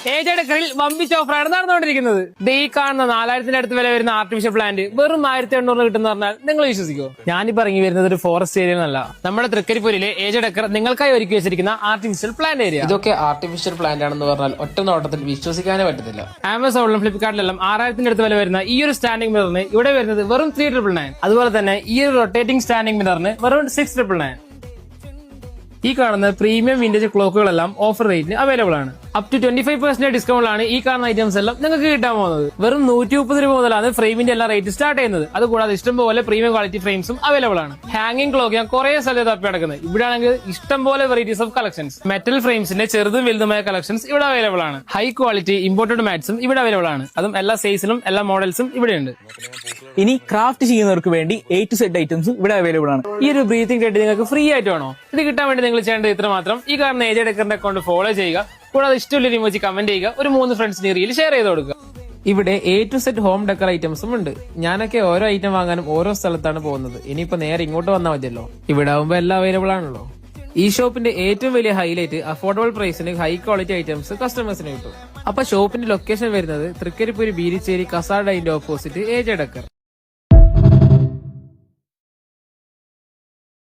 Age ഡെക്കറിൽ വമ്പിച്ച ഓഫറാണ് നടന്നുകൊണ്ടിരിക്കുന്നത്. ഈ കാണുന്ന 4000 അടുത്ത് വില വരുന്ന ആർട്ടിഫിഷ്യൽ പ്ലാന്റ് വെറും 1800 കിട്ടുന്ന പറഞ്ഞാൽ നിങ്ങൾ വിശ്വസിക്കുമോ? ഞാനിപ്പോ ഇറങ്ങി വരുന്നത് ഒരു ഫോറസ്റ്റ് ഏരിയ എന്നല്ല, നമ്മുടെ തൃക്കരിപ്പൂരിലെ ഏജ് ഡെക്കർ നിങ്ങൾക്കായി ഒരുക്കി വെച്ചിരിക്കുന്ന ആർട്ടിഫിഷ്യൽ പ്ലാന്റ് ഏരിയ. ഇതൊക്കെ ആർട്ടിഫിഷ്യൽ പ്ലാന്റ് ആണെന്ന് പറഞ്ഞാൽ ഒറ്റ നോട്ടത്തിൽ വിശ്വസിക്കാനേ പറ്റത്തില്ല. ആമസോണിലും ഫ്ലിപ്കാർട്ടിലെല്ലാം 6000 അടുത്ത് വില വരുന്ന ഈ ഒരു സ്റ്റാൻഡിംഗ് മിററിന് ഇവിടെ വരുന്നത് വെറും 3999. അതുപോലെ തന്നെ ഈ ഒരു റൊട്ടേറ്റിംഗ് സ്റ്റാൻഡിംഗ് മിററിന് വെറും 6999. ഈ കാണുന്ന പ്രീമിയം വിന്റേജ് ക്ലോക്കുകളെല്ലാം ഓഫർ റേറ്റിന് അവൈലബിൾ ആണ്. അപ് ടു 25% ഡിസ്കൗണ്ടിലാണ് ഈ കാണുന്ന ഐറ്റംസ് എല്ലാം നിങ്ങൾക്ക് കിട്ടാൻ പോകുന്നത്. വെറും 130 രൂപ മുതലാണ് ഫ്രെയിമിന്റെ എല്ലാ റേറ്റ് സ്റ്റാർട്ട് ചെയ്യുന്നത്. അതുകൂടാതെ ഇഷ്ടംപോലെ പ്രീമിയം ക്വാളിറ്റി ഫ്രെയിംസും അവൈലബിൾ ആണ്. ഹാങ്ങിങ് ക്ലോക്ക് ഞാൻ കുറെ സ്ഥലത്ത് തപ്പി നടക്കുന്നത്. ഇവിടെ ആണെങ്കിൽ ഇഷ്ടംപോലെ വെറൈറ്റീസ് ഓഫ് കളക്ഷൻസ്. മെറ്റൽ ഫ്രെയിംസിന്റെ ചെറുതും വലുതുമായ കളക്ഷൻസ് ഇവിടെ അവൈലബിൾ ആണ്. ഹൈ ക്വാളിറ്റി ഇമ്പോർട്ടഡ് മാറ്റ്സും ഇവിടെ അവൈലബിൾ ആണ്. അതും എല്ലാ സൈസിലും എല്ലാ മോഡൽസും ഇവിടെയുണ്ട്. ഇനി ക്രാഫ്റ്റ് ചെയ്യുന്നവർക്ക് വേണ്ടി A to Z ഐറ്റംസും ഇവിടെ അവൈലബിൾ ആണ്. ഈ ഒരു ബ്രീത്തിങ് ടെഡ് നിങ്ങൾക്ക് ഫ്രീ ആയിട്ട് വേണോ? ഇത് കിട്ടാൻ വേണ്ടി നിങ്ങൾ ചെയ്യേണ്ടത് ഇത്ര മാത്രം. ഈ കാണുന്ന ഏജ് ഡെക്കറിന്റെ അക്കൗണ്ട് ഫോളോ ചെയ്യുക. കൂടാതെ ഇഷ്ടമുള്ള ഇമോജി കമന്റ് ചെയ്യുക. ഒരു 3 ഫ്രണ്ട്സിന് റീൽ ഷെയർ ചെയ്ത് കൊടുക്കുക. ഇവിടെ A to Z home decker ഐറ്റംസും ഉണ്ട്. ഞാനൊക്കെ ഓരോ ഐറ്റം വാങ്ങാനും ഓരോ സ്ഥലത്താണ് പോകുന്നത്. ഇനിയിപ്പോ നേരെ ഇങ്ങോട്ട് വന്നാൽ മതിയല്ലോ. ഇവിടെ ആവുമ്പോ എല്ലാം അവൈലബിൾ ആണല്ലോ. ഈ ഷോപ്പിന്റെ ഏറ്റവും വലിയ ഹൈലൈറ്റ് അഫോർഡബിൾ പ്രൈസിന് ഹൈ ക്വാളിറ്റി ഐറ്റംസ് കസ്റ്റമേഴ്സിന് കിട്ടും. അപ്പൊ ഷോപ്പിന്റെ ലൊക്കേഷൻ വരുന്നത് തൃക്കരിപ്പൂര് ബീരിച്ചേരി കസാഡ് അതിന്റെ ഓപ്പോസിറ്റ് ഏജ് ഡെക്കർ.